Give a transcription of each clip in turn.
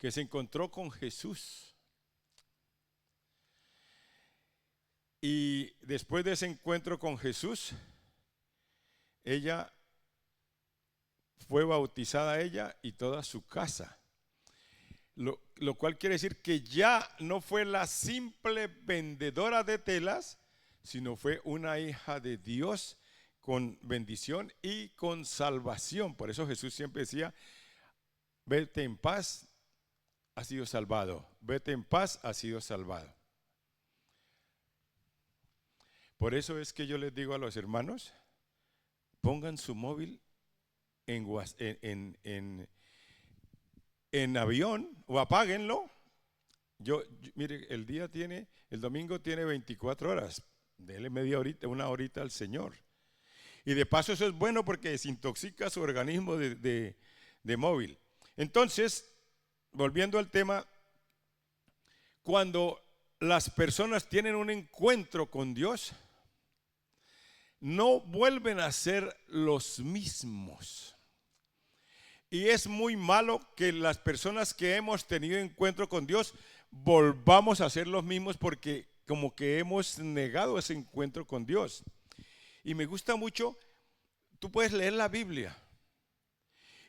que se encontró con Jesús. Y después de ese encuentro con Jesús, ella fue bautizada, ella y toda su casa. Lo cual quiere decir que ya no fue la simple vendedora de telas, sino fue una hija de Dios con bendición y con salvación. Por eso Jesús siempre decía: vete en paz, has sido salvado. Vete en paz, has sido salvado. Por eso es que yo les digo a los hermanos: pongan su móvil en avión o apáguenlo. Mire, el domingo tiene 24 horas. Dele media horita, una horita al Señor. Y de paso eso es bueno porque desintoxica su organismo de móvil. Entonces, volviendo al tema, cuando las personas tienen un encuentro con Dios, no vuelven a ser los mismos. Y es muy malo que las personas que hemos tenido encuentro con Dios volvamos a ser los mismos, porque como que hemos negado ese encuentro con Dios. Y me gusta mucho, tú puedes leer la Biblia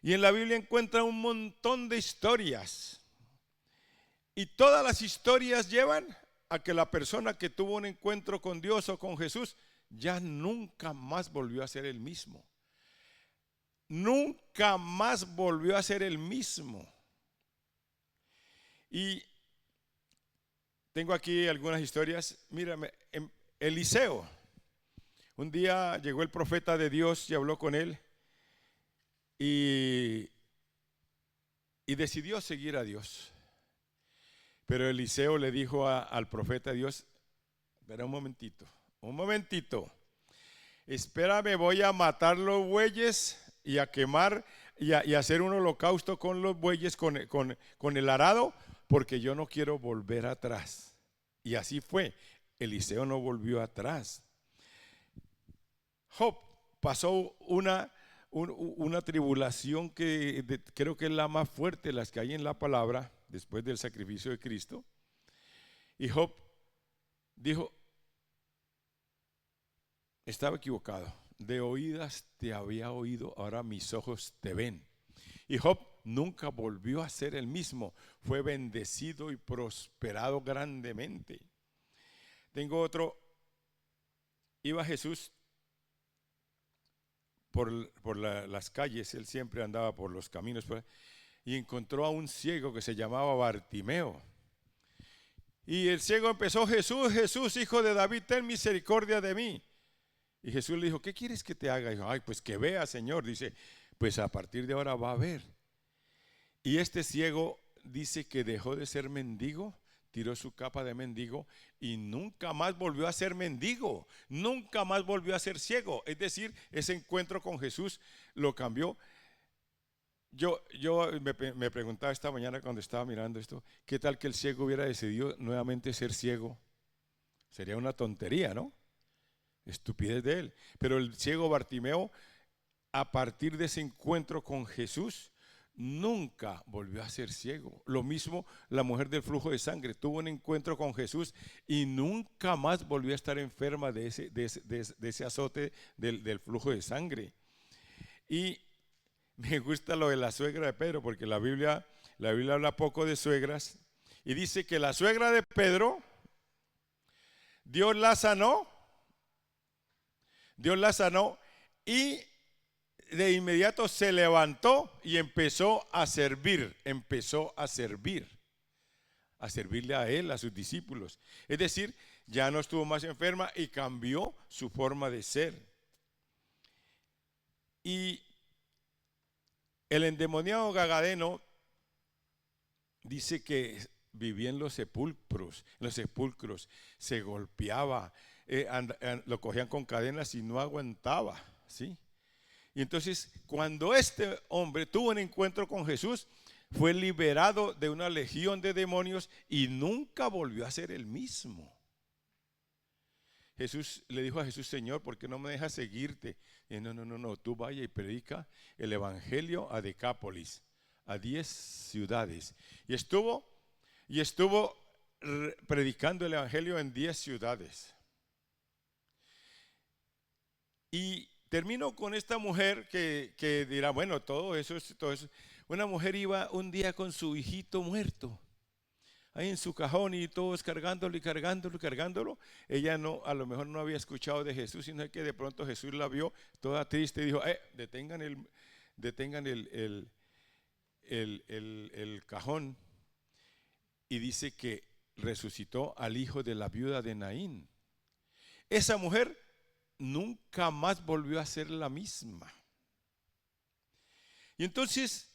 y en la Biblia encuentras un montón de historias, y todas las historias llevan a que la persona que tuvo un encuentro con Dios o con Jesús ya nunca más volvió a ser el mismo. Nunca más volvió a ser el mismo. Y tengo aquí algunas historias. Mírame, Eliseo. Un día llegó el profeta de Dios y habló con él y decidió seguir a Dios. Pero Eliseo le dijo al profeta de Dios: espera un momentito, espérame, voy a matar los bueyes y a quemar y hacer un holocausto con los bueyes, con el arado, porque yo no quiero volver atrás. Y así fue, Eliseo no volvió atrás. Job pasó una tribulación que creo que es la más fuerte de las que hay en la palabra después del sacrificio de Cristo. Y Job dijo: estaba equivocado, de oídas te había oído, ahora mis ojos te ven. Y Job nunca volvió a ser el mismo, fue bendecido y prosperado grandemente. Tengo otro. Iba Jesús por las calles, él siempre andaba por los caminos, y encontró a un ciego que se llamaba Bartimeo. Y el ciego empezó: Jesús, Jesús, hijo de David, ten misericordia de mí. Y Jesús le dijo: ¿qué quieres que te haga? Y dijo: ay, pues que vea, Señor. Dice: pues a partir de ahora va a ver. Y este ciego dice que dejó de ser mendigo, tiró su capa de mendigo y nunca más volvió a ser mendigo, nunca más volvió a ser ciego. Es decir, ese encuentro con Jesús lo cambió. Yo me preguntaba esta mañana cuando estaba mirando esto: ¿qué tal que el ciego hubiera decidido nuevamente ser ciego? Sería una tontería, ¿no? Estupidez de él. Pero el ciego Bartimeo, a partir de ese encuentro con Jesús, nunca volvió a ser ciego. Lo mismo la mujer del flujo de sangre, tuvo un encuentro con Jesús y nunca más volvió a estar enferma de ese azote del flujo de sangre. Y me gusta lo de la suegra de Pedro, porque la Biblia habla poco de suegras, y dice que la suegra de Pedro, Dios la sanó y de inmediato se levantó y empezó a servirle a él, a sus discípulos. Es decir, ya no estuvo más enferma y cambió su forma de ser. Y el endemoniado Gagadeno dice que vivía en los sepulcros, se golpeaba, lo cogían con cadenas y no aguantaba, ¿sí? Y entonces, cuando este hombre tuvo un encuentro con Jesús, fue liberado de una legión de demonios y nunca volvió a ser el mismo. Jesús le dijo a Jesús: Señor, ¿por qué no me dejas seguirte? Y no, tú vaya y predica el evangelio a Decápolis, a 10 ciudades. Y estuvo predicando el evangelio en 10 ciudades. Y termino con esta mujer que dirá, bueno, todo eso. Una mujer iba un día con su hijito muerto, ahí en su cajón, y todos cargándolo y cargándolo y cargándolo. Ella no, a lo mejor no había escuchado de Jesús, sino que de pronto Jesús la vio toda triste y dijo, detengan el cajón. Y dice que resucitó al hijo de la viuda de Naín. Esa mujer nunca más volvió a ser la misma. Y entonces,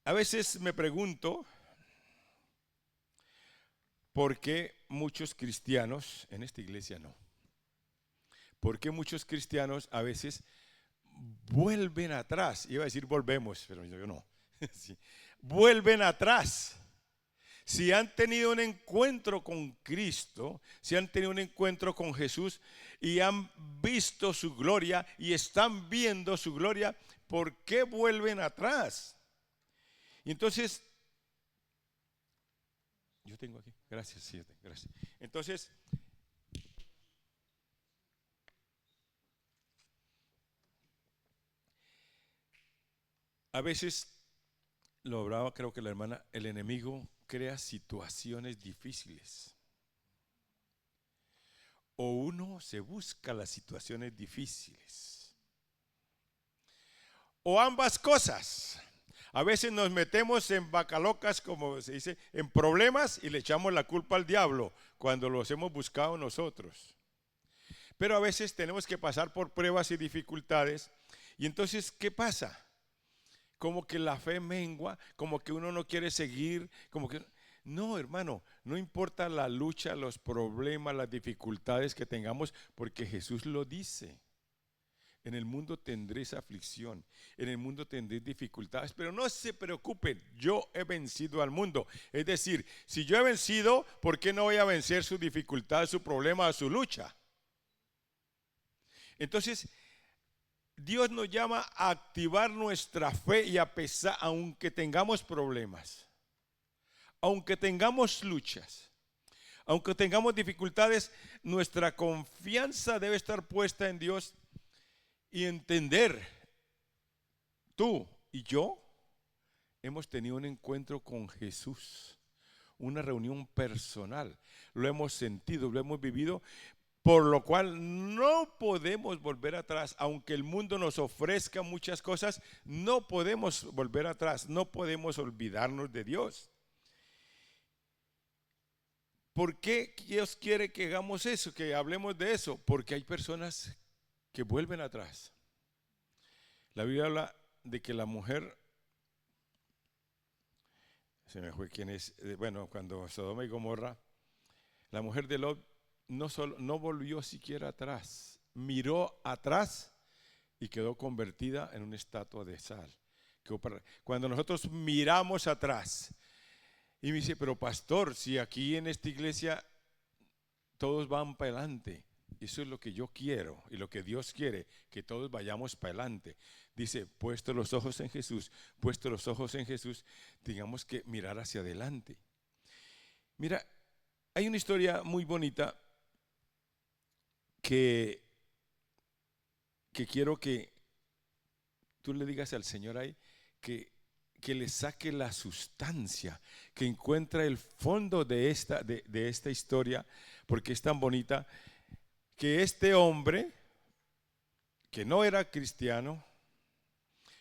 a veces me pregunto, ¿por qué muchos cristianos, en esta iglesia no? ¿Por qué muchos cristianos a veces vuelven atrás? Iba a decir volvemos, pero yo no. Sí. Vuelven atrás. Si han tenido un encuentro con Cristo, si han tenido un encuentro con Jesús y han visto su gloria y están viendo su gloria, ¿por qué vuelven atrás? Y entonces, yo tengo aquí, gracias, sí, gracias. Entonces, a veces, lo hablaba creo que la hermana, el enemigo crea situaciones difíciles. O uno se busca las situaciones difíciles. O ambas cosas. A veces nos metemos en vacalocas, como se dice, en problemas, y le echamos la culpa al diablo cuando los hemos buscado nosotros. Pero a veces tenemos que pasar por pruebas y dificultades. Y entonces, ¿qué pasa? Como que la fe mengua, como que uno no quiere seguir, como que... No, hermano, no importa la lucha, los problemas, las dificultades que tengamos, porque Jesús lo dice. En el mundo tendréis aflicción, en el mundo tendréis dificultades, pero no se preocupen, yo he vencido al mundo. Es decir, si yo he vencido, ¿por qué no voy a vencer su dificultad, su problema, su lucha? Entonces, Dios nos llama a activar nuestra fe y a pesar, aunque tengamos problemas, aunque tengamos luchas, aunque tengamos dificultades, nuestra confianza debe estar puesta en Dios y entender, tú y yo hemos tenido un encuentro con Jesús, una reunión personal, lo hemos sentido, lo hemos vivido. Por lo cual no podemos volver atrás, aunque el mundo nos ofrezca muchas cosas, no podemos volver atrás, no podemos olvidarnos de Dios. ¿Por qué Dios quiere que hagamos eso, que hablemos de eso? Porque hay personas que vuelven atrás. La Biblia habla de que la mujer, se me fue quién es, bueno, cuando Sodoma y Gomorra, la mujer de Lot no volvió siquiera atrás, miró atrás y quedó convertida en una estatua de sal. Cuando nosotros miramos atrás, y me dice, pero pastor, si aquí en esta iglesia todos van para adelante, eso es lo que yo quiero y lo que Dios quiere, que todos vayamos para adelante. Dice, puesto los ojos en Jesús, tengamos que mirar hacia adelante. Mira, hay una historia muy bonita que quiero que tú le digas al Señor ahí que le saque la sustancia, que encuentre el fondo de esta historia, porque es tan bonita, que este hombre, que no era cristiano,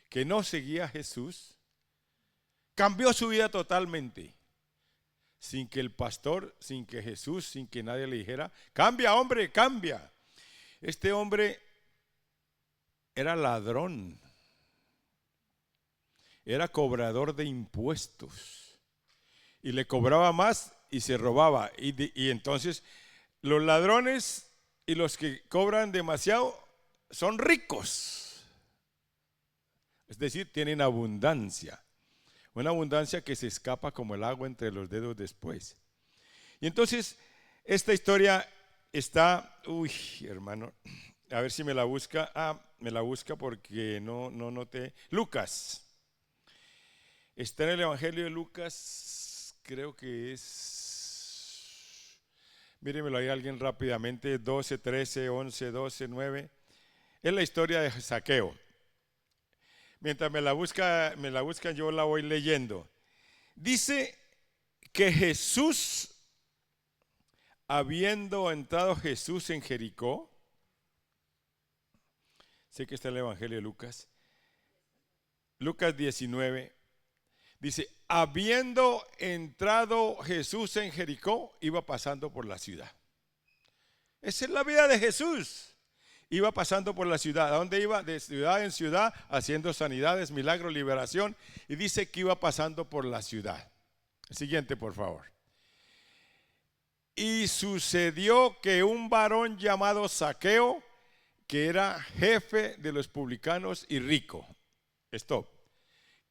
que no seguía a Jesús, cambió su vida totalmente, sin que el pastor, sin que Jesús, sin que nadie le dijera, cambia hombre, cambia. Este hombre era ladrón, era cobrador de impuestos y le cobraba más y se robaba. Y entonces los ladrones y los que cobran demasiado son ricos, es decir, tienen abundancia, una abundancia que se escapa como el agua entre los dedos después. Y entonces esta historia está, hermano, a ver si me la busca. Me la busca porque no noté. Lucas Está en el Evangelio de Lucas, creo que es, míremelo ahí alguien rápidamente, 12, 13, 11, 12, 9. Es la historia de Zaqueo. Mientras me la buscan, yo la voy leyendo. Dice que Jesús, habiendo entrado Jesús en Jericó, sé que está en el Evangelio de Lucas, Lucas 19, dice, habiendo entrado Jesús en Jericó, iba pasando por la ciudad. Esa es la vida de Jesús. Iba pasando por la ciudad. ¿A dónde iba? De ciudad en ciudad, haciendo sanidades, milagros, liberación. Y dice que iba pasando por la ciudad. Siguiente, por favor. Y sucedió que un varón llamado Zaqueo, que era jefe de los publicanos y rico. Stop.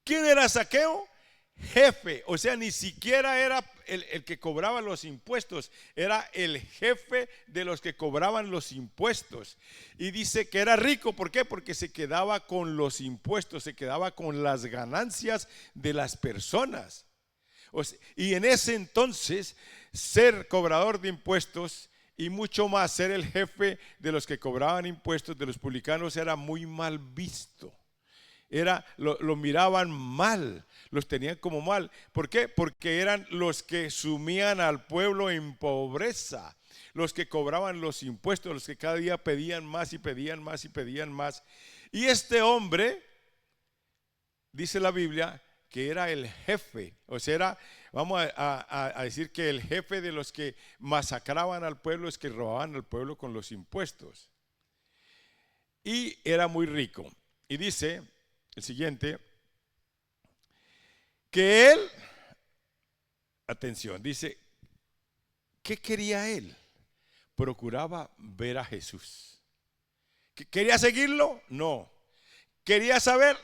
¿Quién era Zaqueo? Jefe, o sea, ni siquiera era el que cobraba los impuestos, era el jefe de los que cobraban los impuestos. Y dice que era rico, ¿por qué? Porque se quedaba con los impuestos, se quedaba con las ganancias de las personas. Y en ese entonces, ser cobrador de impuestos y mucho más ser el jefe de los que cobraban impuestos, de los publicanos, era muy mal visto. Lo miraban mal, los tenían como mal. ¿Por qué? Porque eran los que sumían al pueblo en pobreza, los que cobraban los impuestos, los que cada día pedían más y pedían más y pedían más. Y este hombre, dice la Biblia, que era el jefe, o sea, vamos a decir que el jefe de los que masacraban al pueblo, es que robaban al pueblo con los impuestos. Y era muy rico. Y dice el siguiente, que él, atención, dice, ¿qué quería él? Procuraba ver a Jesús. ¿Quería seguirlo? No. ¿Quería saber?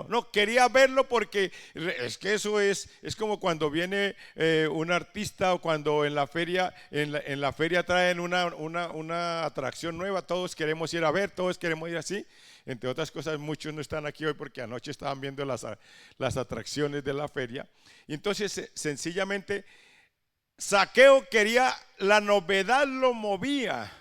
No, quería verlo porque es que eso es como cuando viene un artista o cuando en la feria traen una atracción nueva, todos queremos ir a ver, todos queremos ir así. Entre otras cosas, muchos no están aquí hoy porque anoche estaban viendo las atracciones de la feria. Y entonces, sencillamente, Zaqueo quería, la novedad lo movía.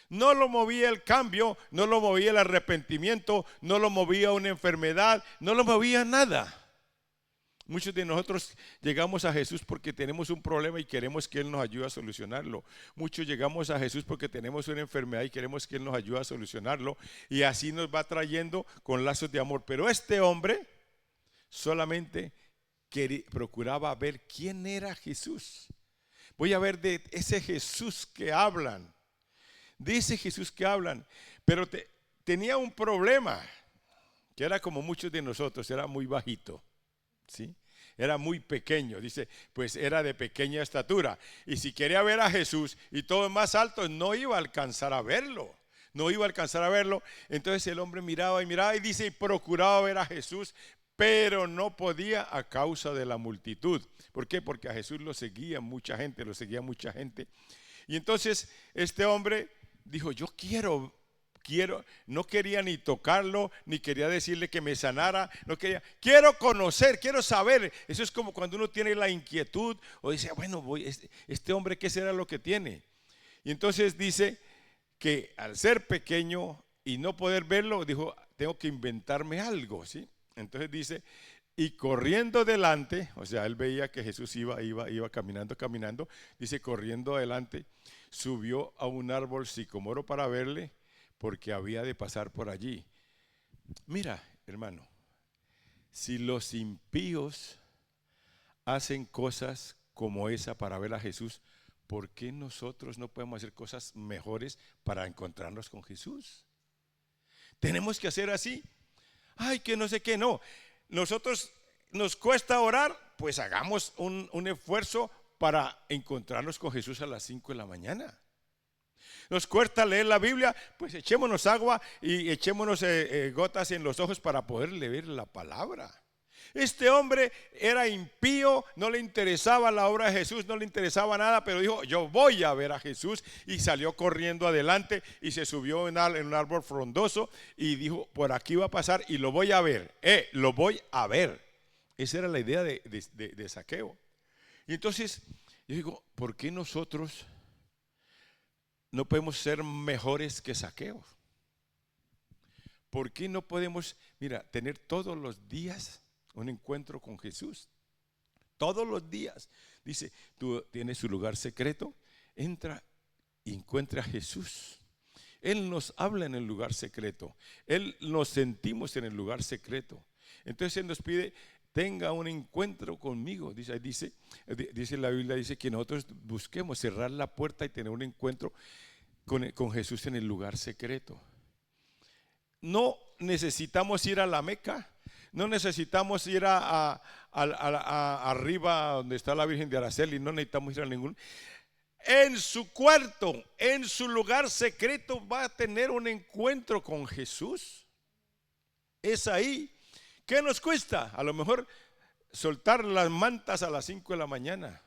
No lo movía el cambio, no lo movía el arrepentimiento, no lo movía una enfermedad, no lo movía nada. Muchos de nosotros llegamos a Jesús porque tenemos un problema y queremos que Él nos ayude a solucionarlo. Muchos llegamos a Jesús porque tenemos una enfermedad y queremos que Él nos ayude a solucionarlo. Y así nos va trayendo con lazos de amor. Pero este hombre solamente procuraba ver quién era Jesús. Voy a ver de ese Jesús que hablan. De ese Jesús que hablan. Pero tenía un problema, que era como muchos de nosotros, era muy bajito. ¿Sí? Era muy pequeño, dice, pues era de pequeña estatura. Y si quería ver a Jesús y todo más alto, no iba a alcanzar a verlo. No iba a alcanzar a verlo. Entonces el hombre miraba y miraba y dice, y procuraba ver a Jesús, pero no podía a causa de la multitud. ¿Por qué? Porque a Jesús lo seguía mucha gente, Y entonces este hombre dijo, yo quiero, no quería ni tocarlo, ni quería decirle que me sanara, quiero conocer, quiero saber. Eso es como cuando uno tiene la inquietud o dice, bueno, este hombre, ¿qué será lo que tiene? Y entonces dice que al ser pequeño y no poder verlo, dijo, tengo que inventarme algo, ¿sí? Entonces dice, y corriendo delante, o sea, él veía que Jesús iba caminando, dice, corriendo adelante, subió a un árbol sicomoro para verle, porque había de pasar por allí. Mira, hermano, si los impíos hacen cosas como esa para ver a Jesús, ¿por qué nosotros no podemos hacer cosas mejores para encontrarnos con Jesús? Tenemos que hacer así. Ay, que no sé qué, no. Nosotros nos cuesta orar, pues hagamos un esfuerzo para encontrarnos con Jesús a las 5 de la mañana. Nos cuesta leer la Biblia, pues echémonos agua y echémonos gotas en los ojos para poder leer la palabra. Este hombre era impío, no le interesaba la obra de Jesús, no le interesaba nada, pero dijo, yo voy a ver a Jesús, y salió corriendo adelante y se subió en un árbol frondoso y dijo, por aquí va a pasar y lo voy a ver, lo voy a ver. Esa era la idea de Zaqueo. Y entonces yo digo, ¿por qué nosotros no podemos ser mejores que Zaqueo? ¿Por qué no podemos, mira, tener todos los días un encuentro con Jesús? Todos los días. Dice, tú tienes su lugar secreto, entra y encuentra a Jesús. Él nos habla en el lugar secreto. Él nos sentimos en el lugar secreto. Entonces Él nos pide, tenga un encuentro conmigo. Dice la Biblia, dice que nosotros busquemos cerrar la puerta y tener un encuentro con Jesús en el lugar secreto. No necesitamos ir a la Meca. No necesitamos ir arriba donde está la Virgen de Araceli. No necesitamos ir a ningún. En su cuarto, en su lugar secreto, va a tener un encuentro con Jesús. Es ahí. ¿Qué nos cuesta? A lo mejor soltar las mantas a las 5 de la mañana.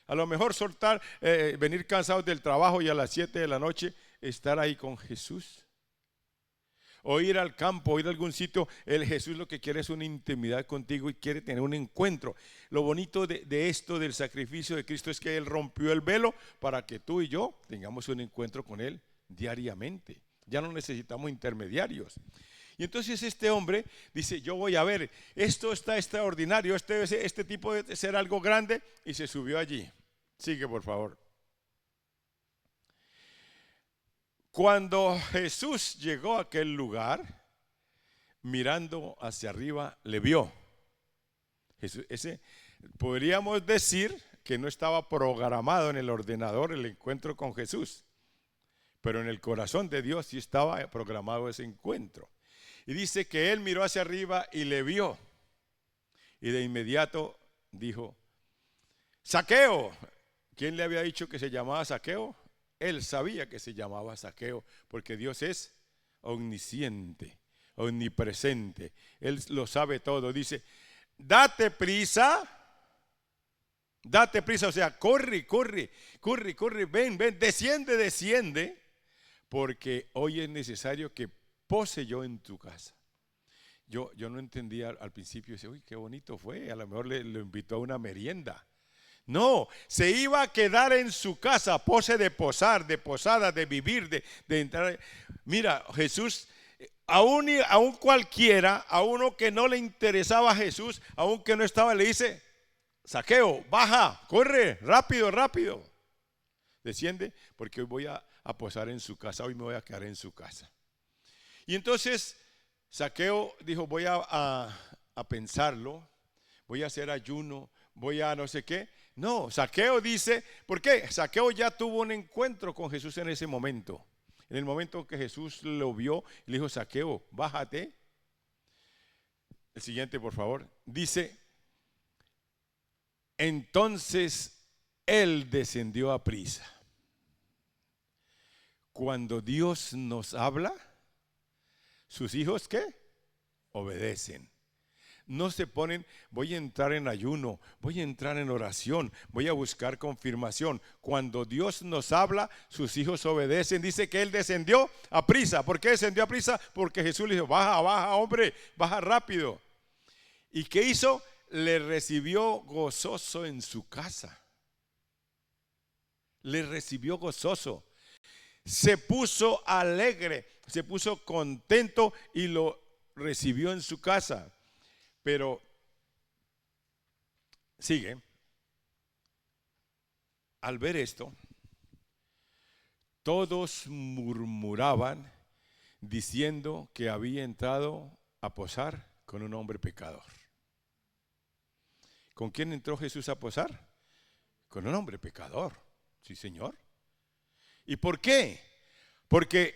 A lo mejor soltar, venir cansados del trabajo y a las 7 de la noche estar ahí con Jesús. O ir al campo, o ir a algún sitio. El Jesús lo que quiere es una intimidad contigo y quiere tener un encuentro. Lo bonito de esto, del sacrificio de Cristo, es que Él rompió el velo para que tú y yo tengamos un encuentro con Él diariamente. Ya no necesitamos intermediarios. Y entonces este hombre dice, yo voy a ver, esto está extraordinario, este tipo debe ser algo grande, y se subió allí. Sigue, por favor. Cuando Jesús llegó a aquel lugar, mirando hacia arriba, le vio. Podríamos decir que no estaba programado en el ordenador el encuentro con Jesús, pero en el corazón de Dios sí estaba programado ese encuentro. Y dice que él miró hacia arriba y le vio. Y de inmediato dijo, Zaqueo. ¿Quién le había dicho que se llamaba Zaqueo? Él sabía que se llamaba Zaqueo, porque Dios es omnisciente, omnipresente. Él lo sabe todo. Dice, date prisa, o sea, corre, ven, desciende, porque hoy es necesario que pose yo en tu casa. Yo no entendía al principio, dice, uy, qué bonito fue, a lo mejor lo invitó a una merienda. No, se iba a quedar en su casa, pose de posar, de posada, de vivir, de entrar. Mira, Jesús, aún cualquiera, a uno que no le interesaba a Jesús, aún que no estaba, le dice, Zaqueo, baja, corre, rápido. Desciende, porque hoy voy a posar en su casa, hoy me voy a quedar en su casa. Y entonces Zaqueo dijo, voy a pensarlo, voy a hacer ayuno, voy a no sé qué. No, Zaqueo dice, ¿por qué? Zaqueo ya tuvo un encuentro con Jesús en ese momento. En el momento que Jesús lo vio, le dijo, Zaqueo, bájate. El siguiente, por favor. Dice, entonces él descendió a prisa. Cuando Dios nos habla, sus hijos, ¿qué? Obedecen. No se ponen, voy a entrar en ayuno, voy a entrar en oración, voy a buscar confirmación. Cuando Dios nos habla, sus hijos obedecen. Dice que él descendió a prisa. ¿Por qué descendió a prisa? Porque Jesús le dijo, baja, hombre, baja rápido. ¿Y qué hizo? Le recibió gozoso en su casa. Le recibió gozoso. Se puso alegre, se puso contento y lo recibió en su casa. Pero sigue. Al ver esto, todos murmuraban diciendo que había entrado a posar con un hombre pecador. ¿Con quién entró Jesús a posar? Con un hombre pecador. Sí, Señor. ¿Y por qué? Porque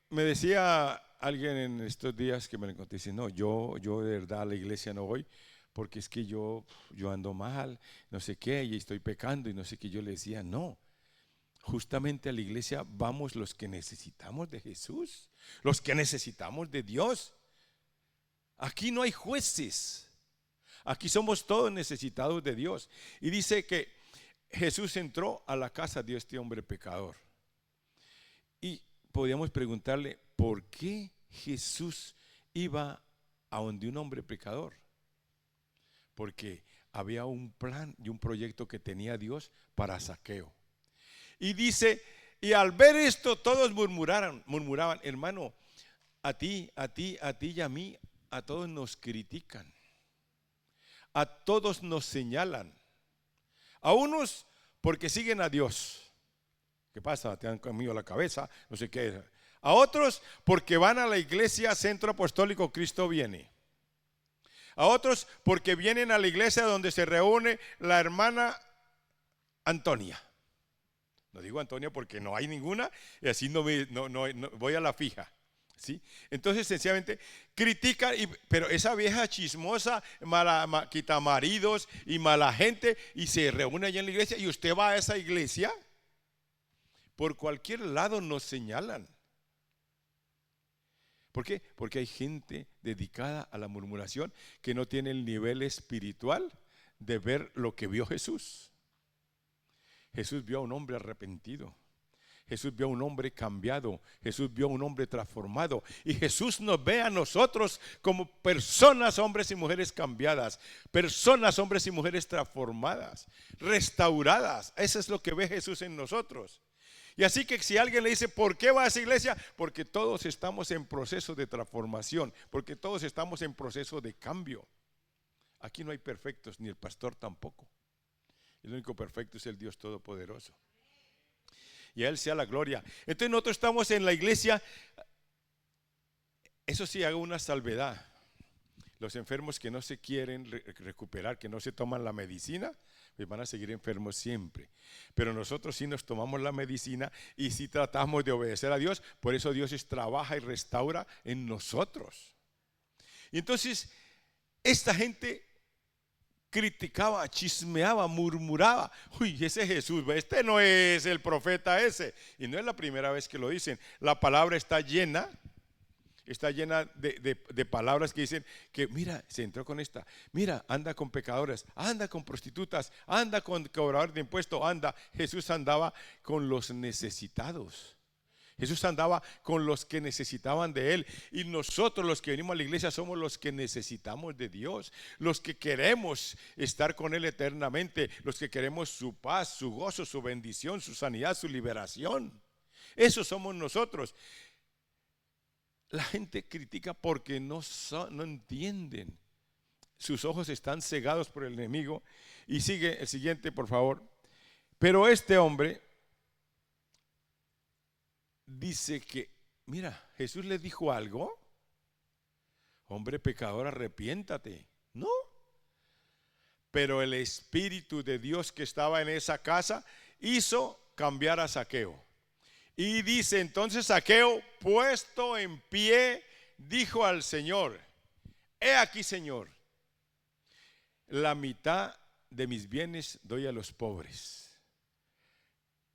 me decía alguien en estos días que me lo encontré, dice, no, yo de verdad a la iglesia no voy porque es que yo ando mal, no sé qué, y estoy pecando y no sé qué. Yo le decía, no, justamente a la iglesia vamos los que necesitamos de Jesús, los que necesitamos de Dios. Aquí no hay jueces, aquí somos todos necesitados de Dios. Y dice que Jesús entró a la casa de este hombre pecador. Y podríamos preguntarle, ¿por qué Jesús iba a donde un hombre pecador? porque había un plan y un proyecto que tenía Dios para Zaqueo. Y dice, y al ver esto todos murmuraban, hermano, a ti y a mí, a todos nos critican, a todos nos señalan, a unos porque siguen a Dios. ¿Qué pasa? Te han comido la cabeza, no sé qué. A otros porque van a la iglesia Centro Apostólico Cristo Viene. A otros porque vienen a la iglesia donde se reúne la hermana Antonia. No digo Antonia porque no hay ninguna y así no voy a la fija. ¿Sí? Entonces sencillamente critican, pero esa vieja chismosa, quita maridos y mala gente, y se reúne allá en la iglesia, y usted va a esa iglesia, por cualquier lado nos señalan. ¿Por qué? Porque hay gente dedicada a la murmuración que no tiene el nivel espiritual de ver lo que vio Jesús. Jesús vio a un hombre arrepentido. Jesús vio a un hombre cambiado. Jesús vio a un hombre transformado. Y Jesús nos ve a nosotros como personas, hombres y mujeres cambiadas. Personas, hombres y mujeres transformadas, restauradas. Eso es lo que ve Jesús en nosotros. Y así que si alguien le dice, ¿por qué va a esa iglesia? Porque todos estamos en proceso de transformación, porque todos estamos en proceso de cambio. Aquí no hay perfectos, ni el pastor tampoco. El único perfecto es el Dios Todopoderoso. Y a Él sea la gloria. Entonces nosotros estamos en la iglesia. Eso sí, hago una salvedad. Los enfermos que no se quieren recuperar, que no se toman la medicina, pues van a seguir enfermos siempre. Pero nosotros sí nos tomamos la medicina y sí tratamos de obedecer a Dios. Por eso Dios trabaja y restaura en nosotros. Y entonces esta gente criticaba, chismeaba, murmuraba. Uy, ese Jesús, este no es el profeta ese. Y no es la primera vez que lo dicen. La palabra está llena de palabras que dicen que mira, se entró con esta, mira, anda con pecadores, anda con prostitutas, anda con cobradores de impuestos, anda. Jesús andaba con los necesitados. Jesús andaba con los que necesitaban de Él. Y nosotros los que venimos a la iglesia somos los que necesitamos de Dios, los que queremos estar con Él eternamente, los que queremos su paz, su gozo, su bendición, su sanidad, su liberación. Esos somos nosotros. La gente critica porque no entienden. Sus ojos están cegados por el enemigo. Y sigue el siguiente, por favor. Pero este hombre dice que, mira, Jesús le dijo algo. Hombre pecador, arrepiéntate. No. Pero el Espíritu de Dios que estaba en esa casa hizo cambiar a Zaqueo. Y dice entonces Zaqueo, puesto en pie, dijo al Señor: he aquí, Señor, la mitad de mis bienes doy a los pobres.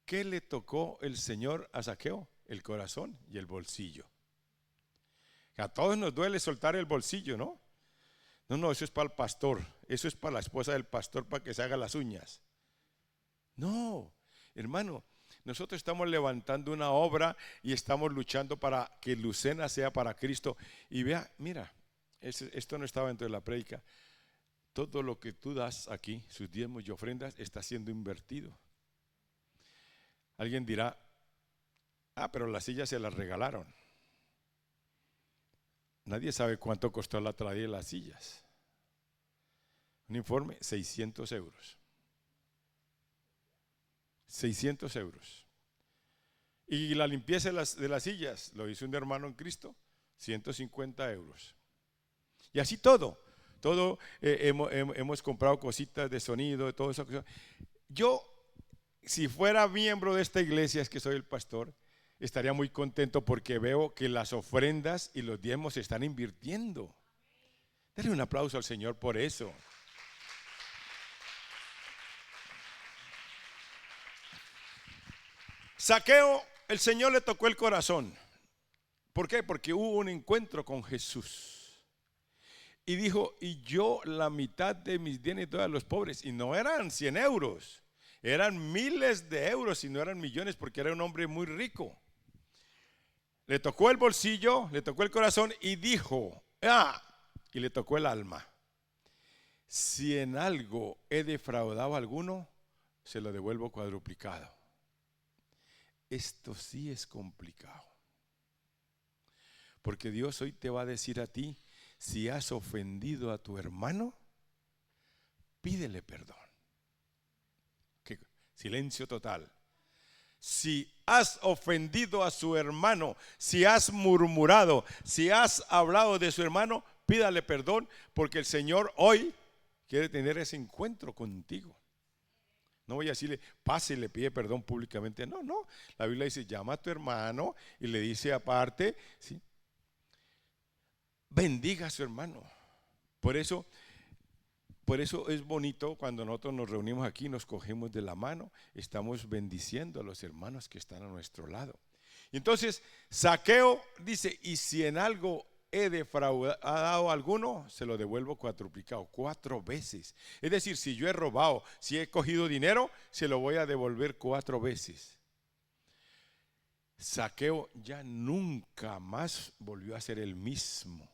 ¿Qué le tocó el Señor a Zaqueo? El corazón y el bolsillo. A todos nos duele soltar el bolsillo, ¿no? No, eso es para el pastor, eso es para la esposa del pastor, para que se haga las uñas. No, hermano, nosotros estamos levantando una obra y estamos luchando para que Lucena sea para Cristo. Y vea, mira, esto no estaba dentro de la prédica. Todo lo que tú das aquí, sus diezmos y ofrendas, está siendo invertido. Alguien dirá, pero las sillas se las regalaron. Nadie sabe cuánto costó la traída de las sillas. Un informe, 600 euros. 600 euros. Y la limpieza de las sillas, lo hizo un hermano en Cristo, 150 euros. Y así todo hemos comprado cositas de sonido, todo eso. Yo, si fuera miembro de esta iglesia, es que soy el pastor, estaría muy contento porque veo que las ofrendas y los diezmos se están invirtiendo. Dale un aplauso al Señor por eso. Zaqueo, el Señor le tocó el corazón. ¿Por qué? Porque hubo un encuentro con Jesús. Y dijo, y yo la mitad de mis bienes doy a los pobres. Y no eran 100 euros, eran miles de euros y no eran millones, porque era un hombre muy rico. Le tocó el bolsillo, le tocó el corazón y dijo, y le tocó el alma. si en algo he defraudado a alguno, se lo devuelvo cuadruplicado. Esto sí es complicado. Porque Dios hoy te va a decir a ti, si has ofendido a tu hermano, pídele perdón. Silencio total. Si has ofendido a su hermano, si has murmurado, si has hablado de su hermano, pídale perdón, porque el Señor hoy quiere tener ese encuentro contigo. No voy a decirle, pase y le pide perdón públicamente. No, no. La Biblia dice, llama a tu hermano y le dice aparte, ¿sí? Bendiga a su hermano. Por eso es bonito cuando nosotros nos reunimos aquí, nos cogemos de la mano, estamos bendiciendo a los hermanos que están a nuestro lado. Y entonces, Zaqueo dice, y si en algo he defraudado a alguno, se lo devuelvo cuadruplicado, 4 veces. Es decir, si yo he robado, si he cogido dinero, se lo voy a devolver 4 veces. Zaqueo ya nunca más volvió a ser el mismo.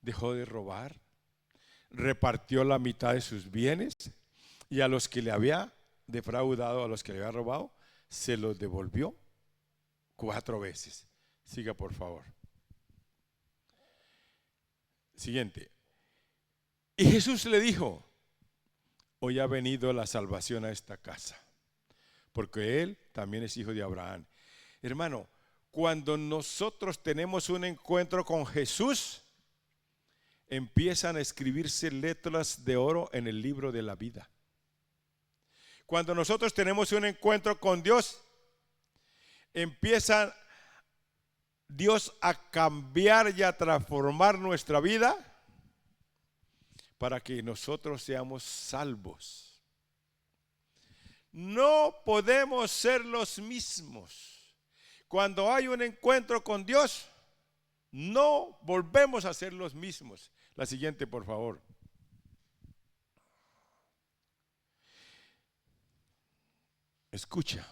Dejó de robar, repartió la mitad de sus bienes y a los que le había defraudado, a los que le había robado, se los devolvió 4 veces. Siga, por favor. Siguiente. Y Jesús le dijo, hoy ha venido la salvación a esta casa, porque él también es hijo de Abraham. Hermano, cuando nosotros tenemos un encuentro con Jesús, empiezan a escribirse letras de oro en el libro de la vida. Cuando nosotros tenemos un encuentro con Dios, empieza Dios a cambiar y a transformar nuestra vida para que nosotros seamos salvos. No podemos ser los mismos. Cuando hay un encuentro con Dios, no volvemos a ser los mismos. La siguiente, por favor. Escucha.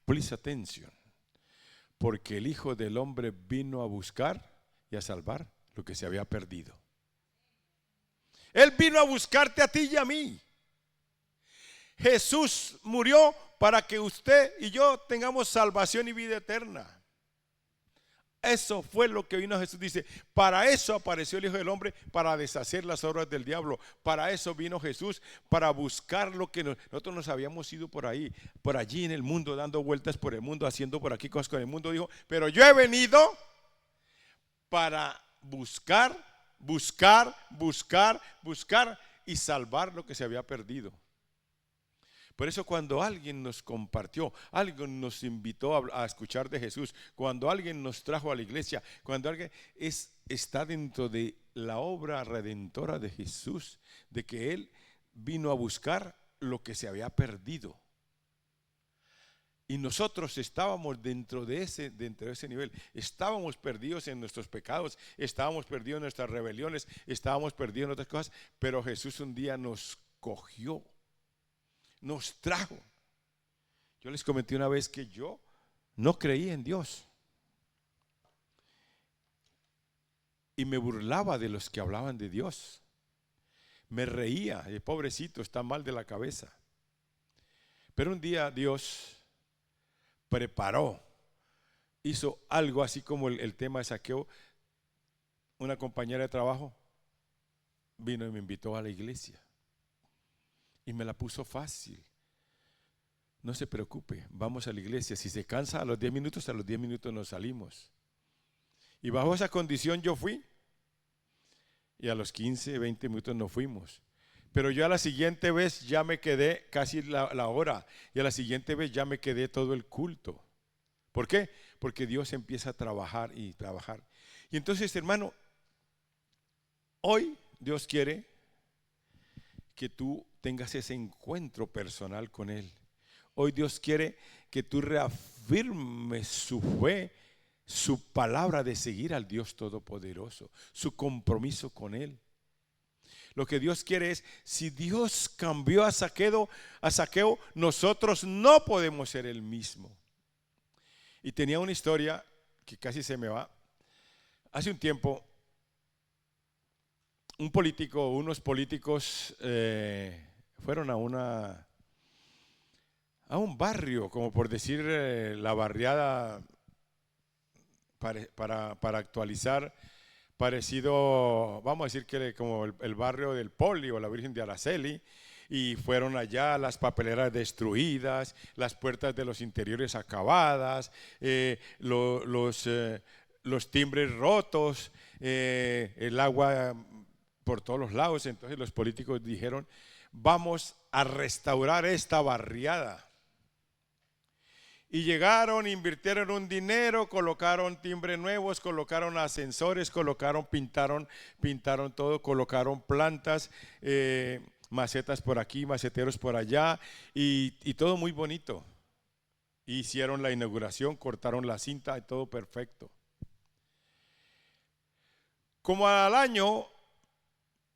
Please attention. Porque el Hijo del Hombre vino a buscar y a salvar lo que se había perdido. Él vino a buscarte a ti y a mí. Jesús murió para que usted y yo tengamos salvación y vida eterna. Eso fue lo que vino Jesús. Dice, para eso apareció el Hijo del Hombre, para deshacer las obras del diablo. Para eso vino Jesús, para buscar lo que nosotros nos habíamos ido por ahí, por allí en el mundo, dando vueltas por el mundo, haciendo por aquí cosas con el mundo. Dijo, pero yo he venido para buscar y salvar lo que se había perdido. Por eso cuando alguien nos compartió, alguien nos invitó a escuchar de Jesús, cuando alguien nos trajo a la iglesia, cuando alguien está dentro de la obra redentora de Jesús, de que Él vino a buscar lo que se había perdido. Y nosotros estábamos dentro de ese nivel, estábamos perdidos en nuestros pecados, estábamos perdidos en nuestras rebeliones, estábamos perdidos en otras cosas, pero Jesús un día nos cogió. Nos trajo. Yo les comenté una vez que yo no creía en Dios y me burlaba de los que hablaban de Dios. Me reía, el pobrecito está mal de la cabeza. Pero un día Dios preparó, hizo algo así como el tema de Zaqueo. Una compañera de trabajo vino y me invitó a la iglesia. Y me la puso fácil. No se preocupe, vamos a la iglesia. Si se cansa a los 10 minutos, a los 10 minutos nos salimos. Y bajo esa condición yo fui. Y a los 15, 20 minutos nos fuimos. Pero yo a la siguiente vez ya me quedé casi la hora. Y a la siguiente vez ya me quedé todo el culto. ¿Por qué? Porque Dios empieza a trabajar y trabajar. Y entonces, hermano, hoy Dios quiere que tú tengas ese encuentro personal con Él. Hoy Dios quiere que tú reafirmes su fe, su palabra de seguir al Dios Todopoderoso, su compromiso con Él. Lo que Dios quiere es, si Dios cambió a Zaqueo, nosotros no podemos ser el mismo. Y tenía una historia que casi se me va. Hace un tiempo, unos políticos fueron a un barrio, como por decir la barriada, para actualizar, parecido, vamos a decir que como el barrio del Poli o la Virgen de Araceli, y fueron allá, las papeleras destruidas, las puertas de los interiores acabadas, los timbres rotos, el agua por todos los lados. Entonces los políticos dijeron, vamos a restaurar esta barriada. Y llegaron, invirtieron un dinero, colocaron timbres nuevos, colocaron ascensores, pintaron todo, colocaron plantas, macetas por aquí, maceteros por allá, y todo muy bonito. Hicieron la inauguración, cortaron la cinta y todo perfecto. Como al año,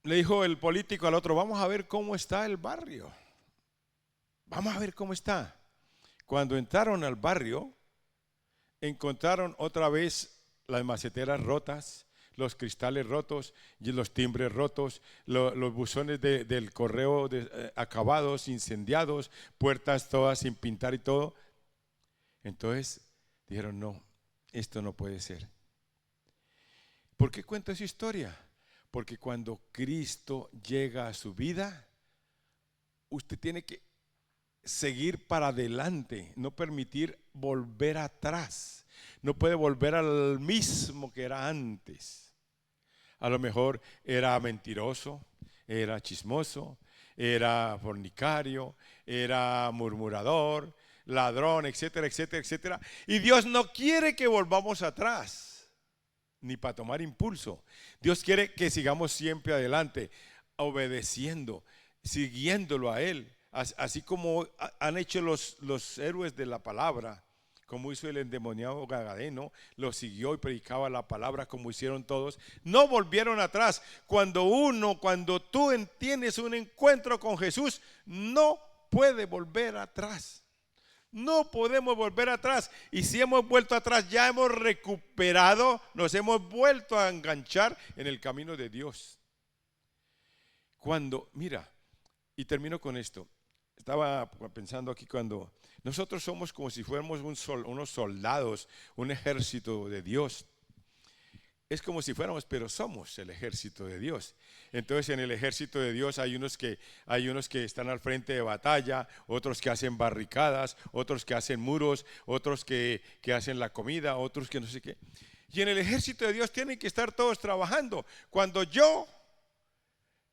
le dijo el político al otro, vamos a ver cómo está el barrio. Vamos a ver cómo está. Cuando entraron al barrio, encontraron otra vez las maceteras rotas, los cristales rotos y los timbres rotos, los buzones del correo acabados, incendiados, puertas todas sin pintar y todo. Entonces dijeron, no, esto no puede ser. ¿Por qué cuento esa historia? Porque cuando Cristo llega a su vida, usted tiene que seguir para adelante, no permitir volver atrás. No puede volver al mismo que era antes. A lo mejor era mentiroso, era chismoso, era fornicario, era murmurador, ladrón, etcétera, etcétera, etcétera. Y Dios no quiere que volvamos atrás, ni para tomar impulso. Dios quiere que sigamos siempre adelante, obedeciendo, siguiéndolo a Él. Así como han hecho los héroes de la palabra, como hizo el endemoniado Gadareno, lo siguió y predicaba la palabra como hicieron todos. No volvieron atrás. Cuando tú tienes un encuentro con Jesús, no puede volver atrás. No podemos volver atrás. Y si hemos vuelto atrás, ya hemos recuperado, nos hemos vuelto a enganchar en el camino de Dios. Mira, y termino con esto. Estaba pensando aquí, cuando nosotros somos como si fuéramos unos soldados, un ejército de Dios. Es como si fuéramos, pero somos el ejército de Dios. Entonces en el ejército de Dios hay unos que están al frente de batalla, otros que hacen barricadas, otros que hacen muros, otros que hacen la comida, otros que no sé qué. Y en el ejército de Dios tienen que estar todos trabajando. Cuando yo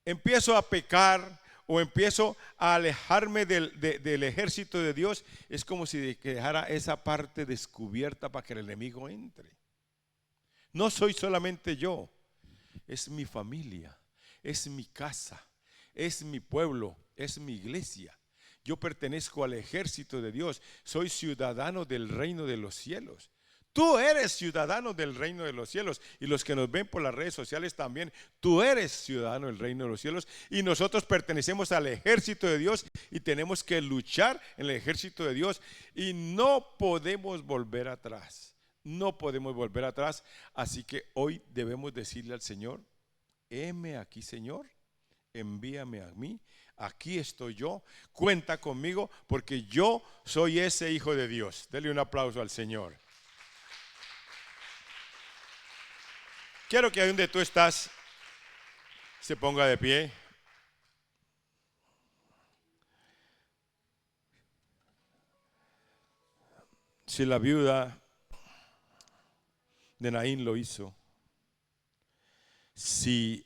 empiezo a pecar o empiezo a alejarme del ejército de Dios, es como si dejara esa parte descubierta para que el enemigo entre. No soy solamente yo, es mi familia, es mi casa, es mi pueblo, es mi iglesia. Yo pertenezco al ejército de Dios, soy ciudadano del reino de los cielos. Tú eres ciudadano del reino de los cielos, y los que nos ven por las redes sociales también, tú eres ciudadano del reino de los cielos, y nosotros pertenecemos al ejército de Dios y tenemos que luchar en el ejército de Dios, y no podemos volver atrás, no podemos volver atrás. Así que hoy debemos decirle al Señor, heme aquí, Señor, envíame a mí, aquí estoy yo, cuenta conmigo, porque yo soy ese hijo de Dios. Dele un aplauso al Señor. Quiero que ahí donde tú estás se ponga de pie. Si la viuda de Naín lo hizo, si